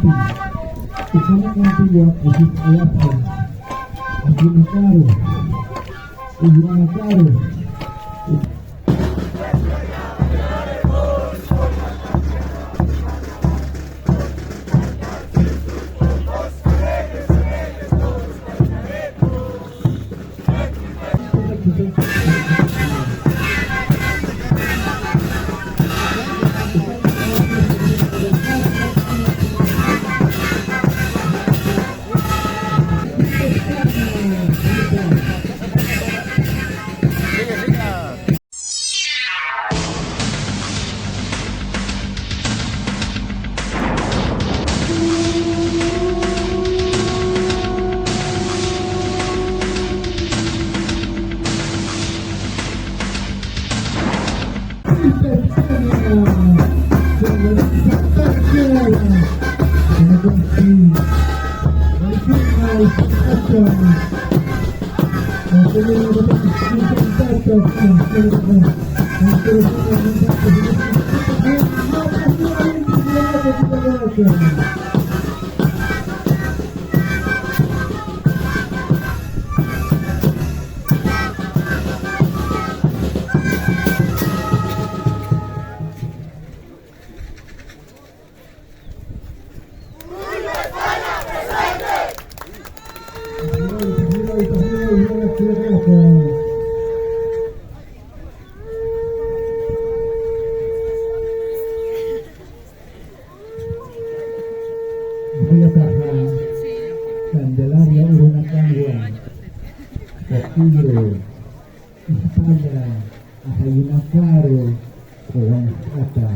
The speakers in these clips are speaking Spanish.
Isama Antigua, Isis Ayasa, Akinakaro, Iyanakaro. Candelaria Urunacangua, Castillo, España, Ayunacaro, Oaxaca,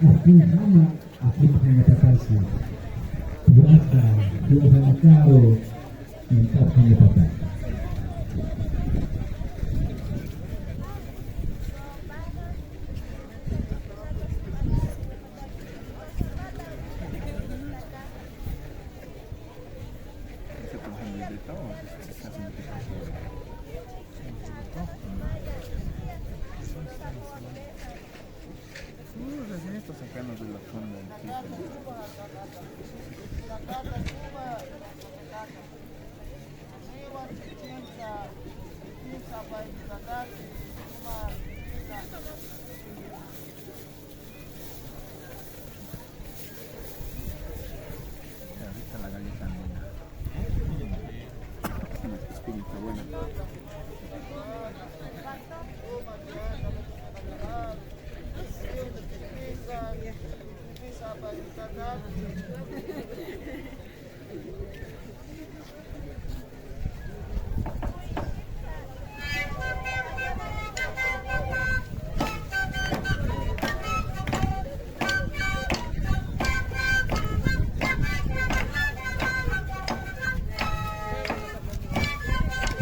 Astinjama, Astinjama, Yasa, Yohanacaro, Astinjama. Estos sacanos de la zona del ahorita la galleta negra. Está buena.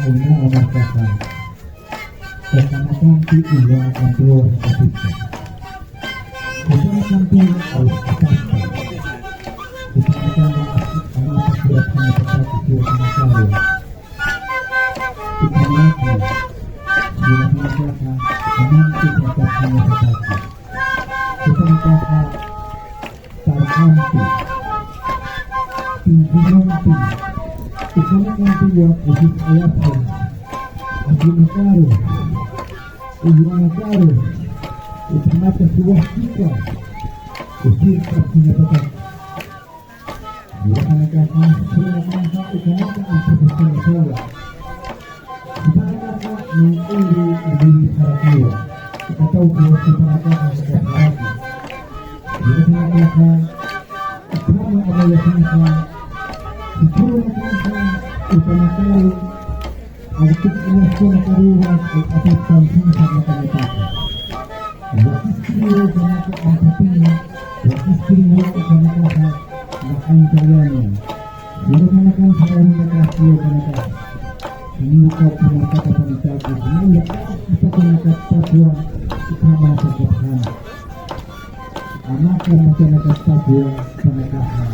Aina Amarkasa, Kecamatan Iwa Kampung Kapita, Kecamatan Ausapasta, Kecamatan Anak Surat Kampung Kecamatan Kecamatan Kecamatan Amanti Kecamatan Kecamatan Tarhanti, Pinjumanti, Kecamatan Antigua, Isis Ayasa, Akinakaro, Iyanakaro, Isamata Suwahika, Isis Ayasa. Iyanakaro, Iyanakaro, Isamata Antigua, Isamata Menguri Ibili Harakiwa, Ikatau Kuwa Isamata Antigua, Iyanakaro, Isamata Abayasika, Iyanakaro, Artik Iyasko Nakaruwa Atas Tansinsa Nakamutaka Wakistiriwa Janaka Ampatinya Wakistiriwa Janaka Nakantayanya Janaka Sarang Nakasiyo Janaka Sinuka Pumataka Pamitaka Sinuka Ipakanaka Patwa Ikama sa Kaphan Anaka Matanaka Patwa Panakaha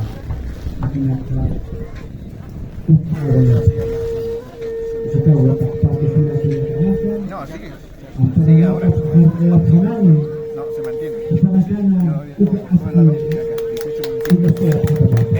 Akinaka Upawaya Kita watak pakai surat yang No, sigue ahora. No, se mantiene. Kita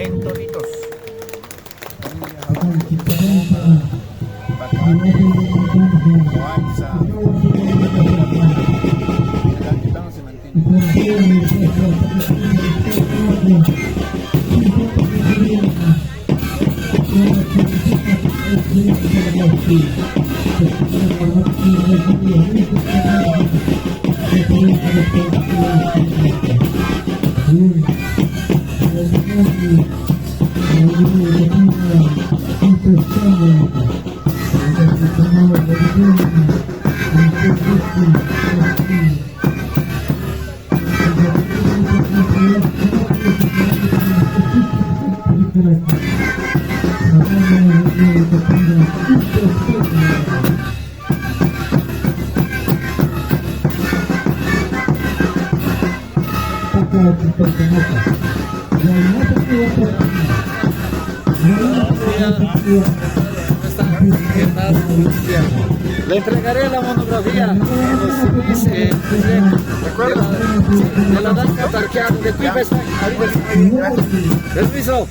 Le entregaré la monografía de la danza parqueada de Pipes. Permiso.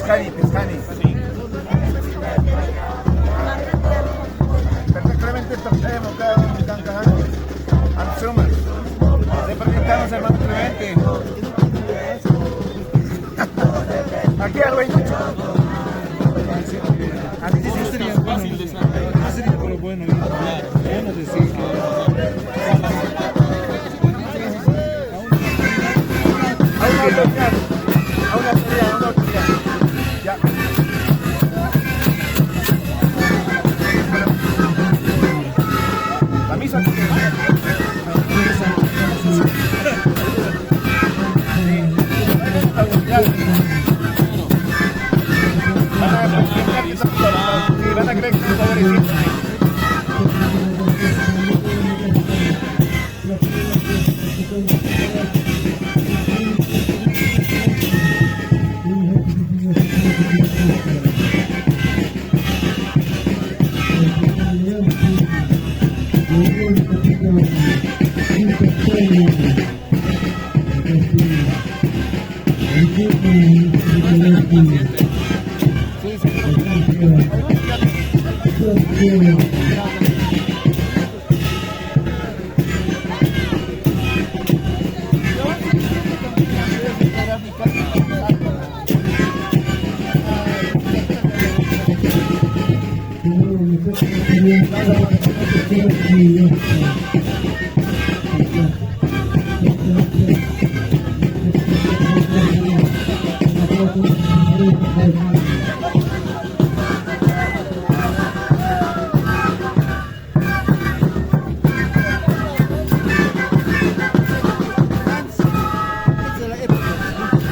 Pescani. Perfectamente estamos cada uno en Cancaján. Ansuma. De presentamos hermano Clemente. Aquí al güey. Así sí sería fácil de saber. No sería pero bueno. Bueno decir que a una pelea. Ya. La misa. Van a creer que está agradecido.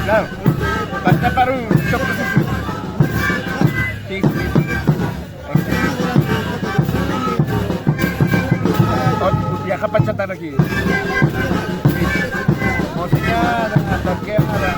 Claro, basta para un proceso. Sí, sí. Viaja para chatar aquí. Mosqueada, toqueada.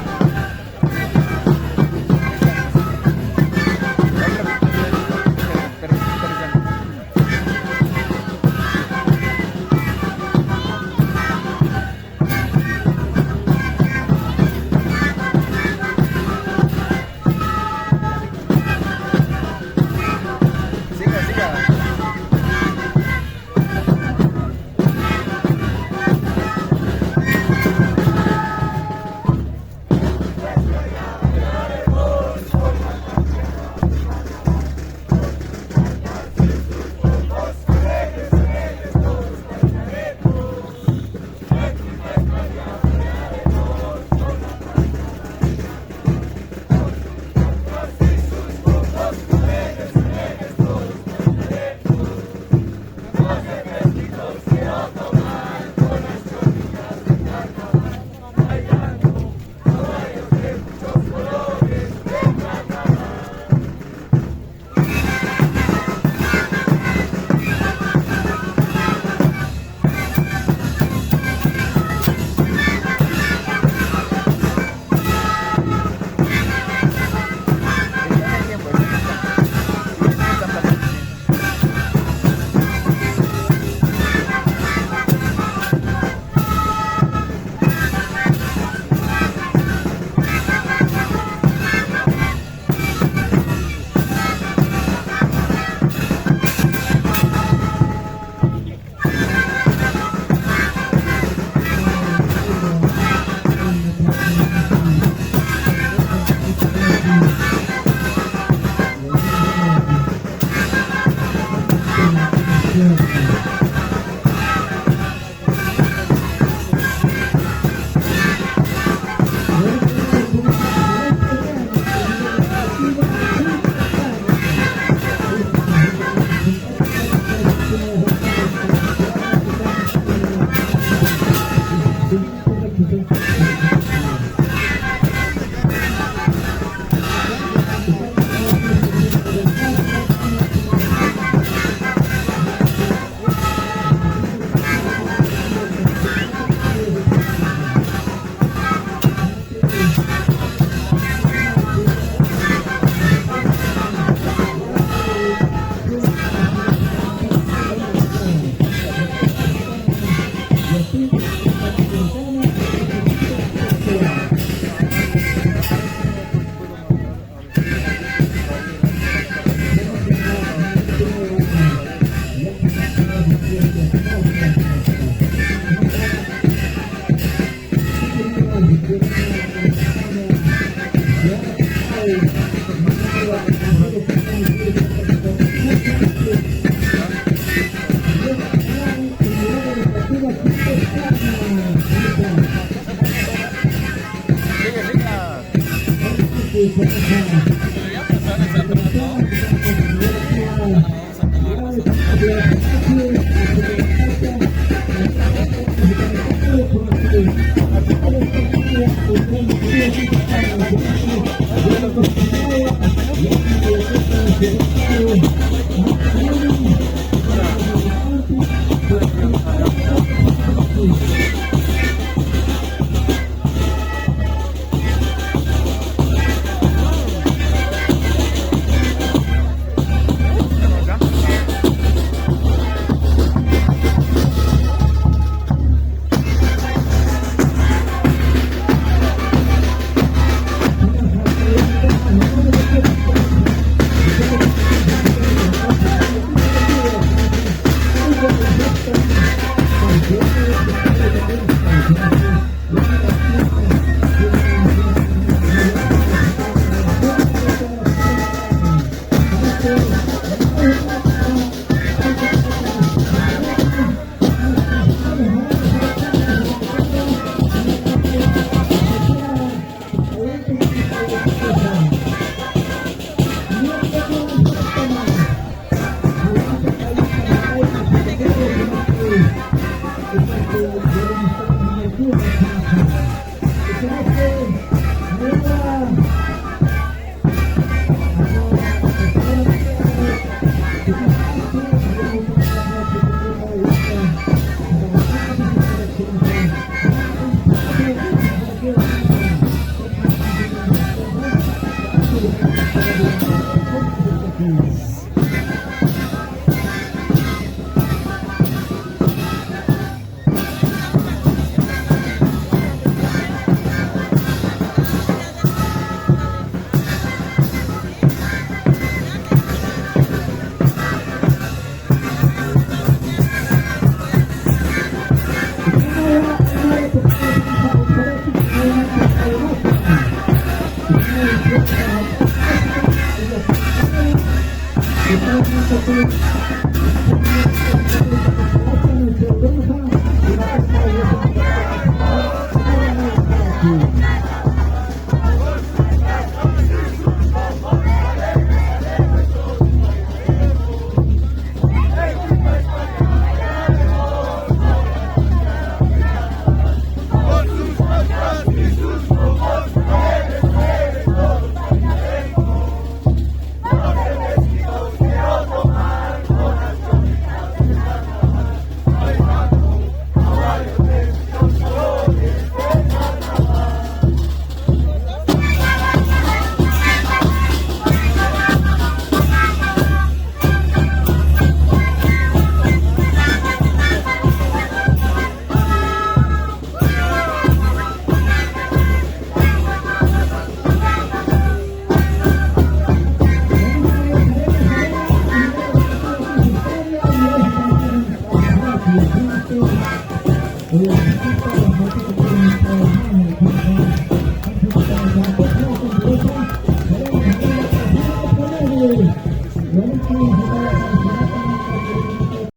Thank you.